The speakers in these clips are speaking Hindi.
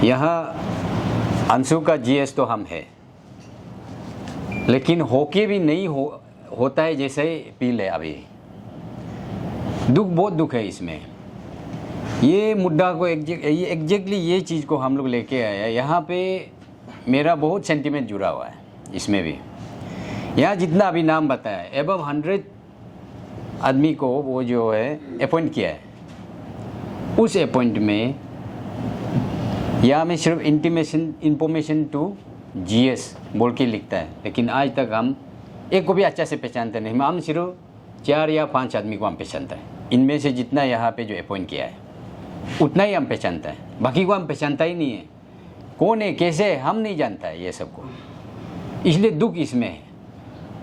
यहाँ अंशु का जीएस तो हम है, लेकिन होके भी नहीं होता है जैसे पील है अभी। बहुत दुख है इसमें। ये मुद्दा को एग्जैक्टली ये चीज़ को हम लोग लेके आया। यहाँ पे मेरा बहुत सेंटिमेंट जुड़ा हुआ है इसमें भी। यहाँ जितना अभी नाम बताया एबव 100 आदमी को वो जो है अपॉइंट किया है, उस अपॉइंट में यहाँ में सिर्फ इंफॉर्मेशन टू जीएस बोल के लिखता है, लेकिन आज तक हम एक को भी अच्छा से पहचानते नहीं। हम सिर्फ 4 या 5 आदमी को हम पहचानता है। इनमें से जितना यहाँ पे जो अपॉइंट किया है उतना ही हम पहचानता है, बाकी को हम पहचानता ही नहीं है। कौन है कैसे है हम नहीं जानता है ये सबको, इसलिए दुख इसमें है।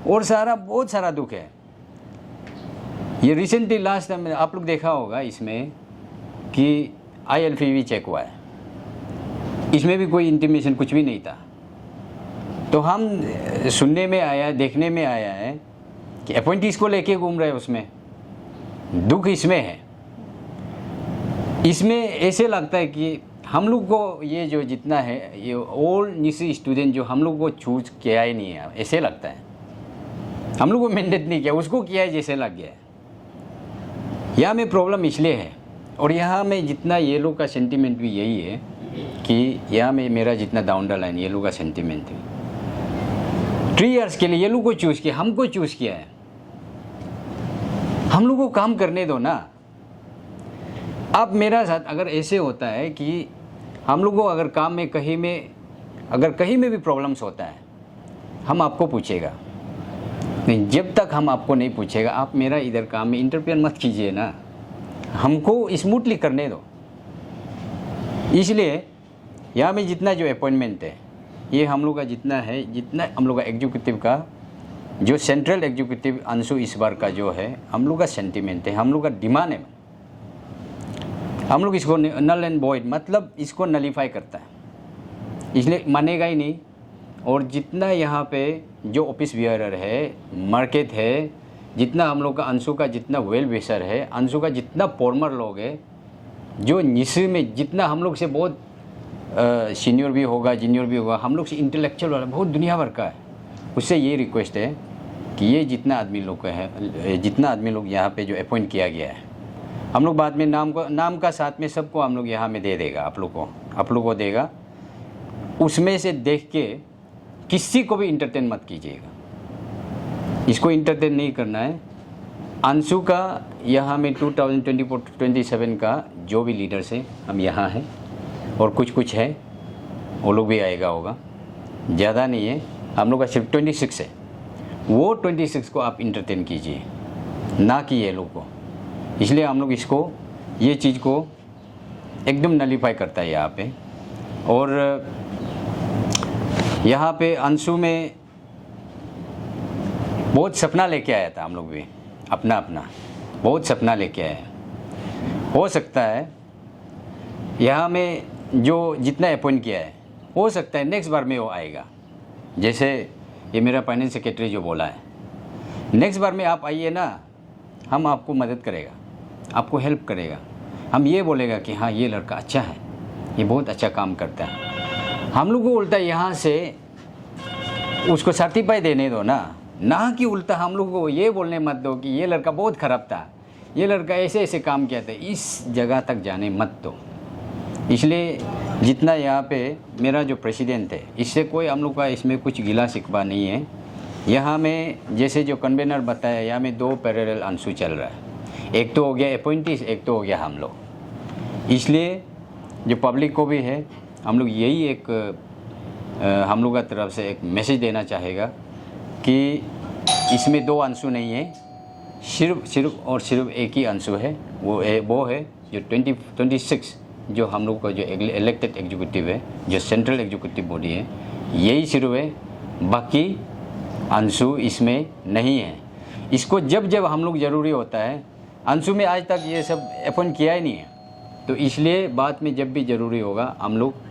और बहुत सारा दुख है। ये रिसेंटली लास्ट टाइम आप लोग देखा होगा इसमें कि ILFV चेक हुआ है, इसमें भी कोई इंटीमेशन कुछ भी नहीं था। तो हम सुनने में आया, देखने में आया है कि अपॉइंटीज को लेके घूम रहे हैं। उसमें दुख इसमें है। इसमें ऐसे लगता है कि हम लोग को ये जो जितना है ये ऑल निजी स्टूडेंट जो हम लोग को चूज किया ही नहीं है, ऐसे लगता है। हम लोग को मैंडेट नहीं किया, उसको किया है जैसे लग गया है। यहाँ में प्रॉब्लम इसलिए है। और यहाँ में जितना ये लोग का सेंटिमेंट भी यही है कि यहाँ में मेरा जितना डाउन द लाइन ये लोग का सेंटिमेंट है। 3 इयर्स के लिए ये लोग को चूज़ किया, हमको चूज़ किया है। हम लोग को काम करने दो ना। अब मेरा साथ अगर ऐसे होता है कि हम लोग को अगर काम में कहीं में भी प्रॉब्लम्स होता है, हम आपको पूछेगा नहीं। जब तक हम आपको नहीं पूछेगा आप मेरा इधर काम में इंटरफेयर मत कीजिए ना, हमको स्मूथली करने दो। इसलिए यहाँ में जितना जो अपॉइंटमेंट है ये हम लोग का जितना है, जितना हम लोग का एग्जीक्यूटिव का जो सेंट्रल एग्जीक्यूटिव अंशु इस बार का जो है हम लोग का सेंटिमेंट है, हम लोग का डिमांड है। हम लोग इसको नल एंड वॉइड मतलब इसको नलीफाई करता है, इसलिए मानेगा ही नहीं। और जितना यहाँ पे जो ऑफिस बियरर है, मार्केट है, जितना हम लोग का अंशु का जितना वेल विशर है, अंशु का जितना फॉर्मर लोग है, जो निशी में जितना हम लोग से बहुत सीनियर भी होगा, जूनियर भी होगा, हम लोग से इंटेलेक्चुअल वाला बहुत दुनिया भर का है, उससे ये रिक्वेस्ट है कि ये जितना आदमी लोग का है, जितना आदमी लोग यहाँ पे जो अपॉइंट किया गया है, हम लोग बाद में नाम का साथ में सबको हम लोग यहाँ में दे देगा, आप लोग को देगा। उसमें से देख के किसी को भी इंटरटेन मत कीजिएगा, इसको इंटरटेन नहीं करना है। अंशु का यहाँ में 2024-27 का जो भी लीडर्स है हम यहाँ हैं, और कुछ है वो लोग भी आएगा होगा, ज़्यादा नहीं है। हम लोग का सिर्फ 26 है, वो 26 को आप इंटरटेन कीजिए ना कि ये लोग को। इसलिए हम लोग इसको ये चीज़ को एकदम नलीफाई करता है यहाँ पे। और यहाँ पे अंशु में बहुत सपना लेके आया था, हम लोग भी अपना बहुत सपना लेके आया। हो सकता है यहाँ में जो जितना अपॉइंट किया है, हो सकता है नेक्स्ट बार में वो आएगा। जैसे ये मेरा फाइनेंस सेक्रेटरी जो बोला है, नेक्स्ट बार में आप आइए ना, हम आपको मदद करेगा, आपको हेल्प करेगा। हम ये बोलेगा कि हाँ ये लड़का अच्छा है, ये बहुत अच्छा काम करता है। हम लोग को उल्टा यहाँ से उसको सर्टिफाई देने दो ना कि उल्टा हम लोग को ये बोलने मत दो कि ये लड़का बहुत ख़राब था, ये लड़का ऐसे काम किया था। इस जगह तक जाने मत दो। इसलिए जितना यहाँ पे मेरा जो प्रेसिडेंट है, इससे कोई हम लोग का इसमें कुछ गिला शिकवा नहीं है। यहाँ में जैसे जो कन्वेनर बताया, यहाँ में 2 पैरेलल अंशु चल रहा है, एक तो हो गया अपॉइंटीज, एक तो हो गया हम लोग। इसलिए जो पब्लिक को भी है, हम लोग यही एक हम लोग का तरफ से एक मैसेज देना चाहेगा कि इसमें 2 अंशु नहीं है, सिर्फ एक ही अंशु है। वो है जो 26 जो हम लोग का जो इलेक्टेड एग्जीक्यूटिव है, जो सेंट्रल एग्जीक्यूटिव बॉडी है, यही सिर्फ है, बाकी अंशु इसमें नहीं है। इसको जब हम लोग ज़रूरी होता है, अंशु में आज तक ये सब अपॉइंट किया ही नहीं है, तो इसलिए बाद में जब भी ज़रूरी होगा हम लोग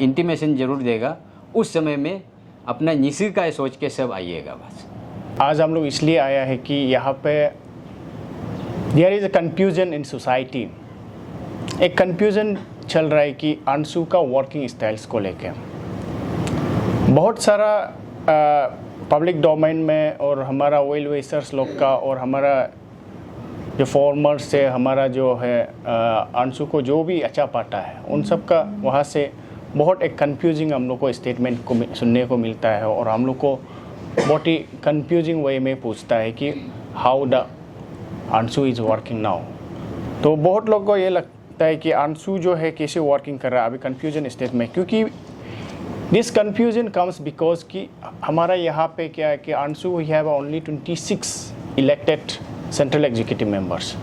इंटीमेशन ज़रूर देगा। उस समय में अपना निसी का सोच के सब आइएगा। बस आज हम लोग इसलिए आया है कि यहाँ पे there is a confusion in society. एक कन्फ्यूजन चल रहा है कि अंशु का वर्किंग स्टाइल्स को लेके बहुत सारा पब्लिक डोमेन में और हमारा वेल विशर्स लोग का और हमारा जो फॉर्मर्स से हमारा जो है अंशु को जो भी अच्छा पाता है उन सब का वहाँ से बहुत एक कंफ्यूजिंग हम लोग को स्टेटमेंट को सुनने को मिलता है और हम लोग को बहुत ही कंफ्यूजिंग वे में पूछता है कि how the Anshu is working now. तो बहुत लोग को ये लगता है कि अंशु जो है कैसे वर्किंग कर रहा है अभी कंफ्यूजन स्टेट में, क्योंकि दिस कंफ्यूजन कम्स बिकॉज कि हमारा यहाँ पे क्या है कि अंशु we have only 26 elected central executive members.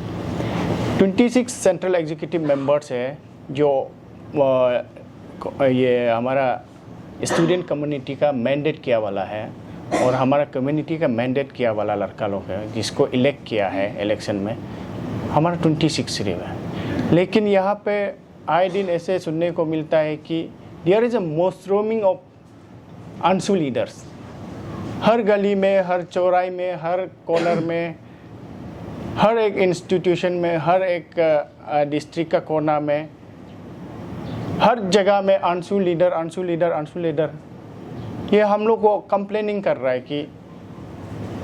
26 central executive members है जो ये हमारा स्टूडेंट कम्युनिटी का मैंडेट किया वाला है और हमारा कम्युनिटी का मैंडेट किया वाला लड़का लोग है जिसको इलेक्ट किया है इलेक्शन में, हमारा 26 सिर्फ है। लेकिन यहाँ पे आए दिन ऐसे सुनने को मिलता है कि there is a mushrooming of अंशु लीडर्स। हर गली में, हर चौराहे में, हर कॉर्नर में, हर एक इंस्टीट्यूशन में, हर एक डिस्ट्रिक्ट का कोना में, हर जगह में Anshu leader, Anshu leader, Anshu leader. ये हम लोग को कंप्लेनिंग कर रहा है कि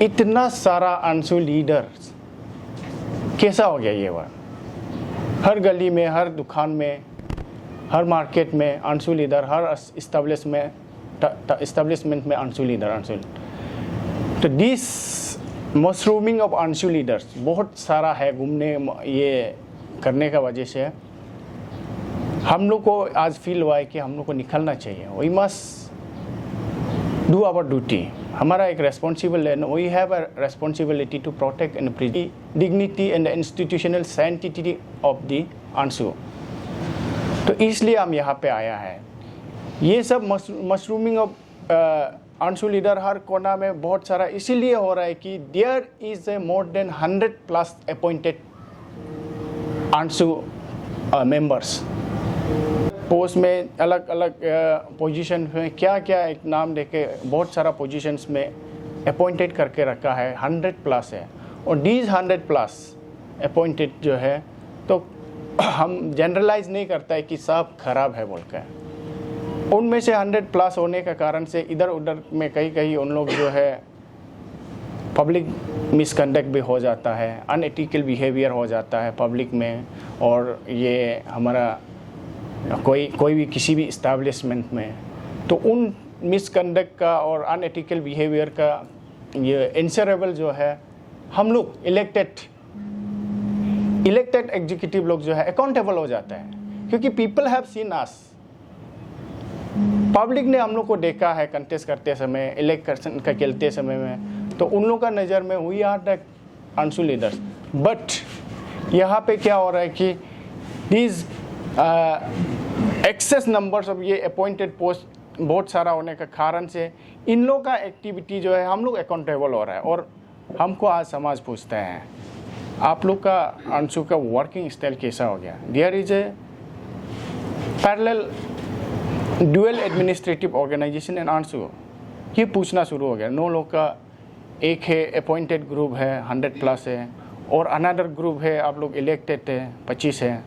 इतना सारा अंशु लीडर्स कैसा हो गया ये बात। हर गली में, हर दुकान में, हर मार्केट में अंशु लीडर, हर इस्टेब्लिशमेंट में अंशु लीडर, अंशु। तो दिस मशरूमिंग ऑफ अंशु लीडर्स बहुत सारा है घूमने ये करने का वजह से हम लोग को आज फील हुआ है कि हम लोग को निकलना चाहिए। We must do our duty. हमारा एक रेस्पॉन्सिबल है, we have a responsibility to protect and dignity and institutional sanctity of the अंशु। तो इसलिए हम यहाँ पे आया है। ये सब मशरूमिंग ऑफ अंशु लीडर हर कोना में बहुत सारा इसीलिए हो रहा है कि there is a more than 100+ appointed अंशु मेंबर्स। पोस्ट में अलग अलग पोजीशन में क्या क्या एक नाम देके बहुत सारा पोजीशंस में अपॉइंटेड करके रखा है, 100+ है। और डीज 100+ अपॉइंटेड जो है तो हम जनरलाइज नहीं करता है कि सब खराब है बोल कर। उनमें से 100+ होने का कारण से इधर उधर में कहीं कहीं उन लोग जो है पब्लिक मिसकंडक्ट भी हो जाता है, अनएथिकल बिहेवियर हो जाता है पब्लिक में। और ये हमारा कोई भी किसी भी इस्टेब्लिशमेंट में तो उन मिसकंडक्ट का और अनएथिकल बिहेवियर का ये इंश्योरेबल जो है हम लोग इलेक्टेड एग्जीक्यूटिव लोग जो है अकाउंटेबल हो जाता है, क्योंकि people have seen us. Public ने हम लोग को देखा है कंटेस्ट करते समय, इलेक्शन का खेलते समय में, तो उन लोग का नज़र में वी आर द अंशु लीडर्स। बट यहाँ पे क्या हो रहा है कि दीज एक्सेस नंबर्स ऑफ ये अपॉइंटेड पोस्ट बहुत सारा होने का कारण से इन लोग का एक्टिविटी जो है हम लोग अकाउंटेबल हो रहा है। और हमको आज समाज पूछता है आप लोग का अंशु का वर्किंग स्टाइल कैसा हो गया। There is a parallel dual administrative organisation and अंशु, ये पूछना शुरू हो गया। 9 लोग का एक है अपॉइंटेड ग्रुप है 100+ है, और अनदर ग्रुप है आप लोग इलेक्टेड है 25 है।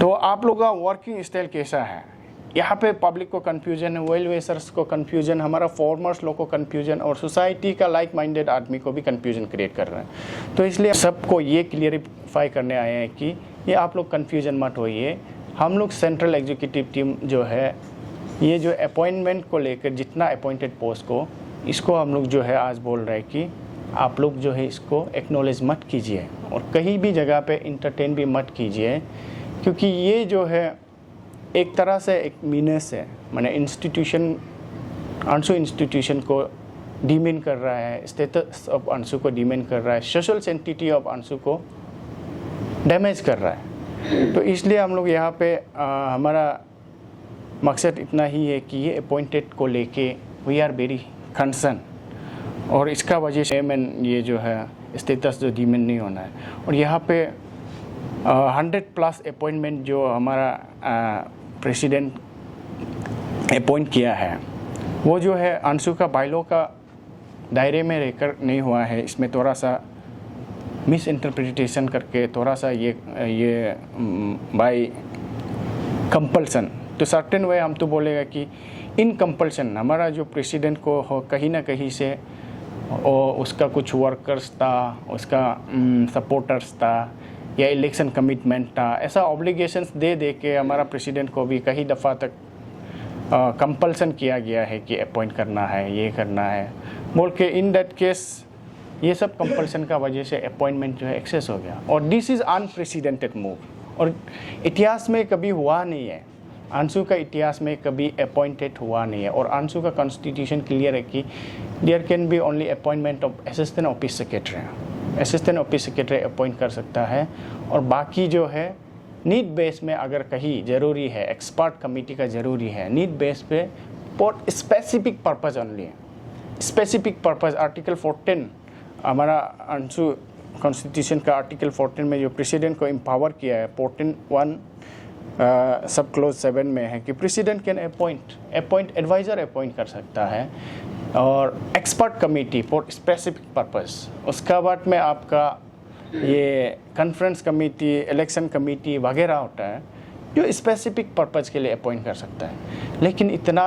तो आप लोग का वर्किंग स्टाइल कैसा है। यहाँ पे पब्लिक को कन्फ्यूजन है, वेल विशर्स को कन्फ्यूजन, हमारा फॉर्मर्स लोग को कन्फ्यूजन, और सोसाइटी का लाइक माइंडेड आदमी को भी कन्फ्यूजन क्रिएट कर रहा है। तो इसलिए सबको ये क्लियरिफाई करने आए हैं कि ये आप लोग कन्फ्यूजन मत होइए। हम लोग सेंट्रल एग्जीक्यूटिव टीम जो है ये जो अपॉइंटमेंट को लेकर जितना अपॉइंटेड पोस्ट को इसको हम लोग जो है आज बोल रहे हैं कि आप लोग जो है इसको एक्नॉलेज मत कीजिए और कहीं भी जगह पे इंटरटेन भी मत कीजिए, क्योंकि ये जो है एक तरह से एक मीनेस है, माने इंस्टीट्यूशन अंशु इंस्टीट्यूशन को डिमेन कर रहा है, स्टेटस ऑफ अंशु को डिमेन कर रहा है, सोशल सेंटिटी ऑफ अंशु को डैमेज कर रहा है। तो इसलिए हम लोग यहाँ पे हमारा मकसद इतना ही है कि ये अपॉइंटेड को लेके वी आर वेरी कंसर्न, और इसका वजह से ये जो है स्टेटस जो डिमेन नहीं होना है। और यहाँ पे 100+ अपॉइंटमेंट जो हमारा प्रेसिडेंट अपॉइंट किया है वो जो है अंशु का बाइलॉ का दायरे में रहकर नहीं हुआ है। इसमें थोड़ा सा मिस इंटरप्रिटेशन करके थोड़ा सा ये बाय कंपल्सन, तो सर्टेन वे हम तो बोलेगा कि इन कंपल्सन हमारा जो प्रेसिडेंट को हो कहीं ना कहीं से और उसका कुछ वर्कर्स था, उसका सपोर्टर्स था या इलेक्शन कमिटमेंट था, ऐसा ऑब्लिगेशंस दे दे के हमारा प्रेसिडेंट को भी कई दफ़ा तक कंपल्सन किया गया है कि अपॉइंट करना है, ये करना है बोल के। इन दैट केस ये सब कंपल्सन का वजह से अपॉइंटमेंट जो है एक्सेस हो गया और दिस इज़ अनप्रेसिडेंटेड मूव और इतिहास में कभी हुआ नहीं है। अंशु का इतिहास में कभी अपॉइंटेड हुआ नहीं है और अंशु का कॉन्स्टिट्यूशन क्लियर है कि there can be only appointment of assistant office secretary. Assistant office secretary appoint कर सकता है और बाकी जो है नीड बेस में अगर कहीं ज़रूरी है, एक्सपर्ट कमेटी का ज़रूरी है, नीड बेस पे फॉर स्पेसिफिक पर्पज़ ओनली है। स्पेसिफिक पर्पज़ आर्टिकल 14 हमारा अंशु कॉन्स्टिट्यूशन का आर्टिकल 14 में जो प्रेसिडेंट को एम्पावर किया है 14(1) सब क्लोज 7 में है कि president can appoint adviser appoint कर सकता है और expert committee for specific purpose. उसका बाद में आपका ये कॉन्फ्रेंस कमेटी, इलेक्शन कमेटी वगैरह होता है जो स्पेसिफिक पर्पस के लिए अपॉइंट कर सकता है। लेकिन इतना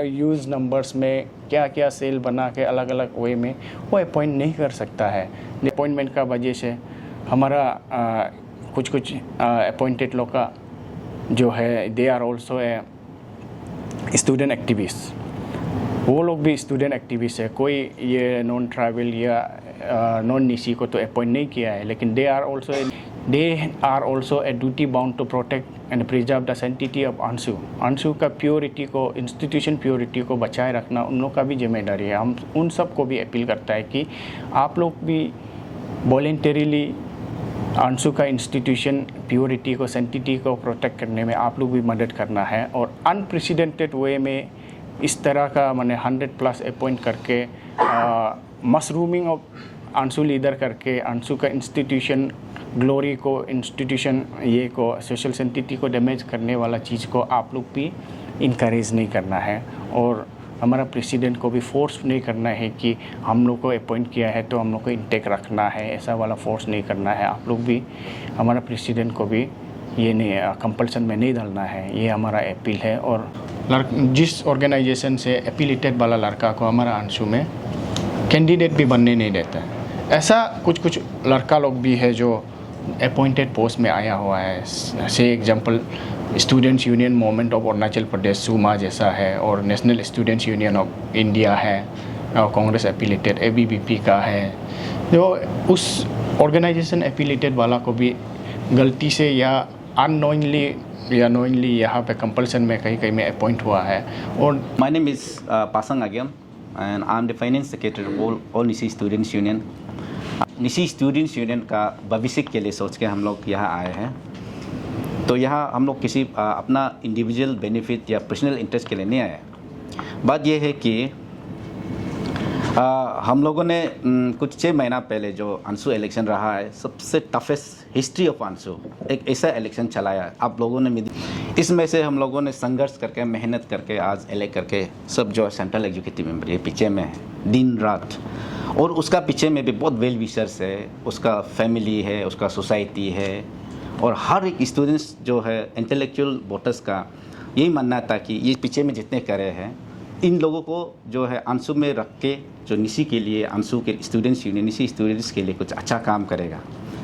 यूज़ नंबर्स में क्या क्या सेल बना के अलग अलग वे में वो अपॉइंट नहीं कर सकता है। अपॉइंटमेंट का वजह से हमारा कुछ अपॉइंटेड लोग का जो है they are also a student activist, वो लोग भी स्टूडेंट एक्टिविस्ट है। कोई ये नॉन ट्राइबल या नॉन निसी को तो अपॉइंट नहीं किया है, लेकिन they are also a duty bound to protect and preserve the sanctity of अंशु का प्योरिटी को, इंस्टीट्यूशन प्योरिटी को बचाए रखना उन लोग का भी जिम्मेदारी है। हम उन सब को भी अपील करता है कि आप लोग भी वॉलेंटरीली अंशु का इंस्टीट्यूशन प्योरिटी को, सेंटिटी को प्रोटेक्ट करने में आप लोग भी मदद करना है और अनप्रेसिडेंटेड वे में इस तरह का मैंने 100+ अपॉइंट करके मशरूमिंग ऑफ अंशु लीडर करके अंशु का इंस्टीट्यूशन ग्लोरी को, इंस्टीट्यूशन ये को, सोशल सेंटिटी को डैमेज करने वाला चीज़ को आप लोग भी इनकरेज नहीं करना है और हमारा प्रेसिडेंट को भी फोर्स नहीं करना है कि हम लोग को अपॉइंट किया है तो हम लोग को इंटेक रखना है, ऐसा वाला फोर्स नहीं करना है। आप लोग भी हमारा प्रेसिडेंट को भी ये नहीं कंपल्सन में नहीं डालना है, ये हमारा अपील है। और जिस ऑर्गेनाइजेशन से एफिलिएटेड वाला लड़का को हमारा अंशु में कैंडिडेट भी बनने नहीं देता है। ऐसा कुछ लड़का लोग भी है जो अपॉइंटेड पोस्ट में आया हुआ है। से example students union movement of Arunachal Pradesh सूमा जैसा है और national students union of India है और कांग्रेस एफिलिएटेड ABVP का है। जो उस ऑर्गेनाइजेशन एफिलिएटेड वाला को भी गलती से या अननोइंगली या नोइंगली यहाँ पे कंपल्सन में कहीं में अपॉइंट हुआ है। और My name is Pasang Agyam and I'm the finance secretary of all Nisi Students Union. Nisi students union का भविष्य के लिए सोच के हम लोग यहाँ आए हैं। तो यहाँ हम लोग किसी अपना इंडिविजुअल बेनिफिट या पर्सनल इंटरेस्ट के लिए नहीं आए। बात यह है कि हम लोगों ने कुछ 6 महीना पहले जो अंशु इलेक्शन रहा है, सबसे टफेस्ट हिस्ट्री ऑफ अंशु एक ऐसा इलेक्शन चलाया आप लोगों ने। इसमें से हम लोगों ने संघर्ष करके, मेहनत करके आज इलेक्ट करके सब जो सेंट्रल एग्जीक्यूटिव मेंबर ये पीछे में है दिन रात, और उसका पीछे में भी बहुत वेल विशर्स है, उसका फैमिली है, उसका सोसाइटी है और हर एक स्टूडेंट्स जो है इंटेलेक्चुअल वोटर्स का यही मानना था कि ये पीछे में जितने करे हैं इन लोगों को जो है अंशु में रख के जो निसी के लिए, अंशु के स्टूडेंट्स यूनियन निसी स्टूडेंट्स के लिए कुछ अच्छा काम करेगा,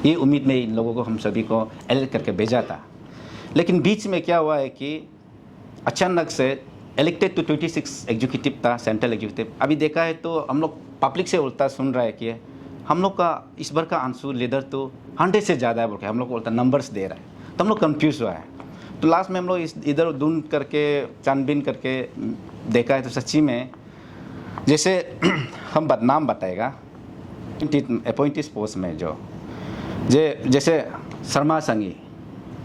ये उम्मीद में इन लोगों को हम सभी को एलेक्ट करके भेजा था। लेकिन बीच में क्या हुआ है कि अचानक से इलेक्टेड तो 26 एग्जीक्यूटिव था, सेंट्रल एग्जीक्यूटिव। अभी देखा है तो हम लोग पब्लिक से उल्टा सुन रहा है कि हम लोग का इस बार का अंशु लीडर तो 100 से ज़्यादा है बोल के हम लोग को उल्टा नंबर्स दे रहा है, तो हम लोग कन्फ्यूज़ हुआ है। तो लास्ट में हम लोग इधर ढूंढ करके छानबीन करके देखा है तो सच्ची में जैसे हम बदनाम बताएगा अपॉइंटेड पोस्ट में जो जैसे शर्मा संगी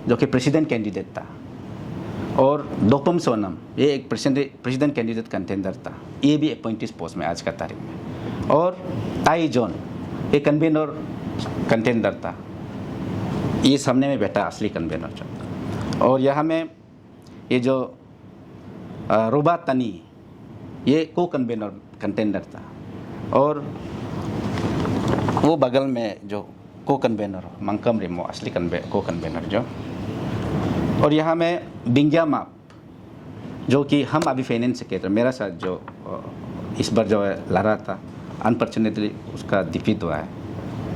जो कि प्रेसिडेंट कैंडिडेट था और दोपम सोनम ये एक प्रेसिडेंट कैंडिडेट कंटेंडर था, ये भी अपॉइंटेड पोस्ट में आज का तारीख में। और ताई जॉन एक कन्वीनर कंटेंडर था, ये सामने में बैठा असली कन्वीनर जो। और यहाँ में ये जो रूबा तनी ये को कन्वीनर कंटेंडर था और वो बगल में जो को कन्वीनर मंकम रिमो असली को कन्वीनर जो और यहाँ में बिंगिया माप जो कि हम अभी फाइनेंस के थे, मेरा साथ जो इस बार जो है लड़ा था, अनफॉर्चुनेटली उसका डिफीट हुआ है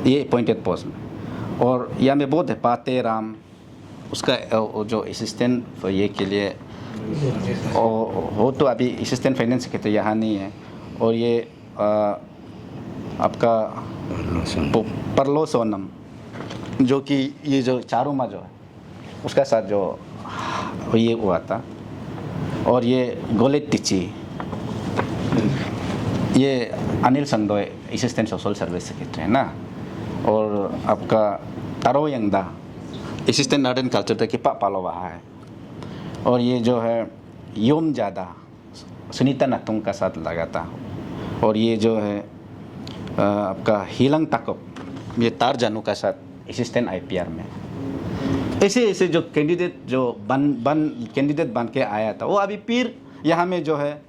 ये अपॉइंटेड पोस्ट में। और यहाँ में बहुत है पाते राम, उसका जो असिस्टेंट ये के लिए हो तो अभी असिस्टेंट फाइनेंस के तो यहाँ नहीं है। और ये आपका परलो सोनम जो कि ये जो चारों माँ जो है उसका साथ जो ये हुआ था। और ये गोलेट टिची, ये Anil Sandoy assistant social service secretary है ना। और आपका Taro Yangda assistant art and culture के पालो वहाँ है। और ये जो है योम ज़्यादा सुनीता नतुंग का साथ लगा था। और ये जो है आपका हीलंग ताकप, ये तार जानू का साथ असिस्टेंट IPR में। ऐसे ऐसे जो कैंडिडेट जो कैंडिडेट बन के आया था वो अभी फिर यहाँ में जो है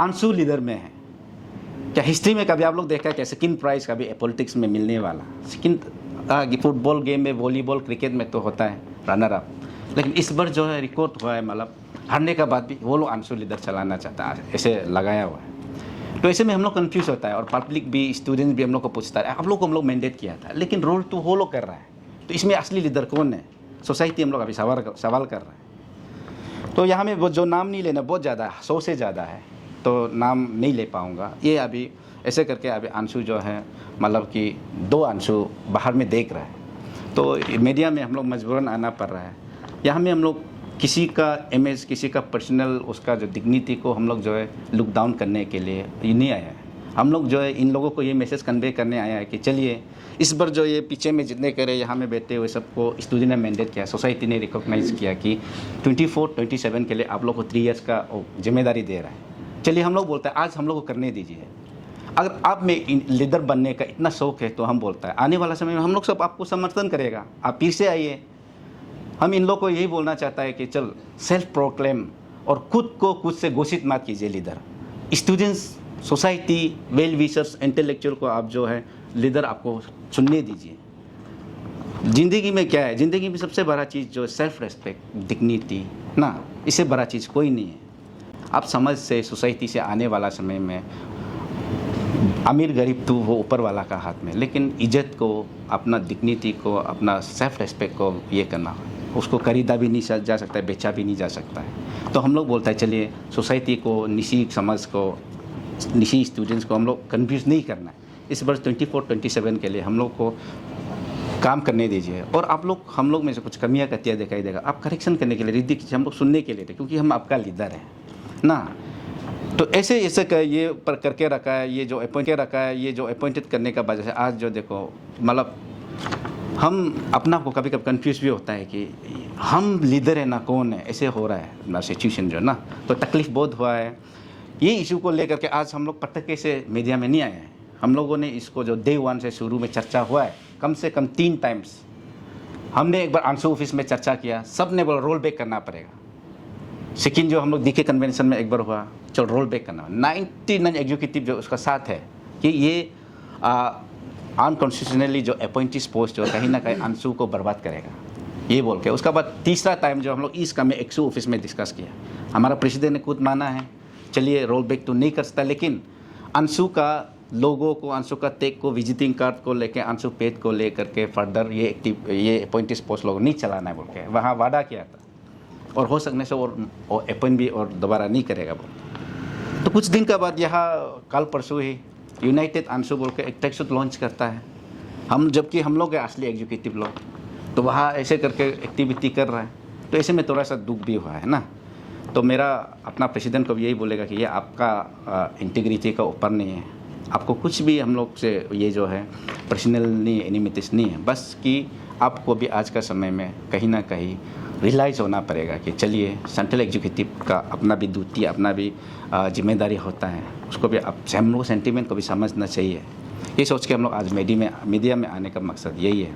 आंसू लीडर में है। क्या हिस्ट्री में कभी आप लोग देखा है क्या सेकंड प्राइज़ कभी पॉलिटिक्स में मिलने वाला? सेकंड फुटबॉल गेम में, वॉलीबॉल, क्रिकेट में तो होता है रनर अप, लेकिन इस बार जो है रिकॉर्ड हुआ है, मतलब हारने का बाद भी वो लोग आंसू लीडर चलाना चाहता है, ऐसे लगाया हुआ है। तो ऐसे में हम लोग कंफ्यूज होता है और पब्लिक भी, स्टूडेंट्स भी हम लोग को पूछता है आप लोग को हम लोग मैंडेट किया था लेकिन रोल तो वो लोग कर रहा है, तो इसमें असली लीडर कौन है? सोसाइटी हम लोग अभी सवाल कर रहे हैं। तो यहाँ में वो जो नाम नहीं लेना बहुत ज़्यादा, 100 से ज़्यादा है, तो नाम नहीं ले पाऊँगा। ये अभी ऐसे करके अभी अंशु जो है मतलब कि 2 अंशु बाहर में देख रहा है, तो मीडिया में हम लोग मजबूरन आना पड़ रहा है। यहाँ में हम लोग किसी का इमेज, किसी का पर्सनल उसका जो डिग्निटी को हम लोग जो है लुक डाउन करने के लिए नहीं आया है। हम लोग जो है इन लोगों को ये मैसेज कन्वे करने आया है कि चलिए इस बार जो ये पीछे में जितने करे यहाँ में बैठे हुए सबको स्टूडेंट ने मैंडेट किया, सोसाइटी ने रिकॉग्नाइज किया कि 24-27 के लिए आप लोग को 3 इयर्स का जिम्मेदारी दे रहा है। चलिए हम लोग बोलते हैं आज हम लोग को करने दीजिए। अगर आप में लीडर बनने का इतना शौक है तो हम बोलता है आने वाला समय में हम लोग सब आपको समर्थन करेगा, आप फिर से आइए। हम इन लोग को यही बोलना चाहता है कि चल सेल्फ प्रोक्लेम और खुद को खुद से घोषित मत कीजिए leader. Students, society, well wishers, intellectual को आप जो है लीडर आपको चुनने दीजिए। ज़िंदगी में क्या है? ज़िंदगी में सबसे बड़ा चीज़ जो सेल्फ रेस्पेक्ट, डिग्निटी ना, इससे बड़ा चीज़ कोई नहीं है। आप समझ से सोसाइटी से आने वाला समय में अमीर गरीब तो वो ऊपर वाला का हाथ में, लेकिन इज्जत को, अपना डिग्निटी को, अपना सेल्फ रेस्पेक्ट को ये करना, उसको खरीदा भी नहीं जा सकता है, बेचा भी नहीं जा सकता है। तो हम लोग बोलते हैं चलिए सोसाइटी को, निशी समाज को, निशी स्टूडेंट्स को हम लोग कन्फ्यूज़ नहीं करना है। इस बार 24-27 के लिए हम लोग को काम करने दीजिए। और आप लोग, हम लोग में से कुछ कमियां कतियाँ दिखाई देगा, आप करेक्शन करने के लिए रिद्धि कीजिए, हम लोग सुनने के लिए थे, क्योंकि हम आपका लीडर हैं ना। तो ऐसे ये पर करके रखा है, ये जो अपॉइंटेड करने का वजह से आज जो देखो मतलब हम अपना को कभी कभी कंफ्यूज भी होता है कि हम लीडर है ना कौन है, ऐसे हो रहा है ना सिचुएशन जो ना। तो तकलीफ बहुत हुआ है। ये इशू को लेकर के आज हम लोग पटके से मीडिया में नहीं आए हैं। हम लोगों ने इसको जो डे 1 से शुरू में चर्चा हुआ है, कम से कम 3 टाइम्स हमने एक बार आंसू ऑफिस में चर्चा किया, सब ने बोला रोल बैक करना पड़ेगा। सेकेंड जो हम लोग DK कन्वेंशन में एक बार हुआ, चलो रोल बैक करना। 99 एग्जीक्यूटिव जो उसका साथ है कि ये अनकॉन्स्टिट्यूशनली जो अपॉइंटीज पोस्ट जो कहीं ना कहीं आंसू को बर्बाद करेगा, ये बोल के। उसका बाद तीसरा टाइम जो हम लोग ईस्ट का में एक्सू ऑफिस में डिस्कस किया, हमारा प्रेसिडेंट ने खुद माना है चलिए रोल बैक तो नहीं कर सकता, लेकिन अंशु का लोगों को, अंशु का टैग को, विजिटिंग कार्ड को लेके, अंशु पेज को लेकर के फर्दर ये अपॉइंटीज पोस्ट लोग नहीं चलाना है बोल के वहाँ वादा किया था। और हो सकने से और अपॉइंट भी और दोबारा नहीं करेगा बोल। तो कुछ दिन के बाद यहाँ कल परसों ही यूनाइटेड अंशु बोल के एक ट्रैकसूट लॉन्च करता है। हम जबकि हम लोग हैं असली एग्जीक्यूटिव लोग, तो वहाँ ऐसे करके एक्टिविटी कर रहा है। तो ऐसे में थोड़ा सा दुख भी हुआ है ना। तो मेरा अपना प्रेसिडेंट को भी यही बोलेगा कि ये आपका इंटीग्रिटी का ऊपर नहीं है, आपको कुछ भी हम लोग से ये जो है पर्सनल नहीं, एनिमिटीज नहीं है, बस कि आपको भी आज का समय में कहीं ना कहीं रियलाइज़ होना पड़ेगा कि चलिए सेंट्रल एग्जीक्यूटिव का अपना भी ड्यूटी, अपना भी जिम्मेदारी होता है, उसको भी हम लोग सेंटीमेंट को भी समझना चाहिए। ये सोच के हम लोग आज मीडिया में आने का मकसद यही है।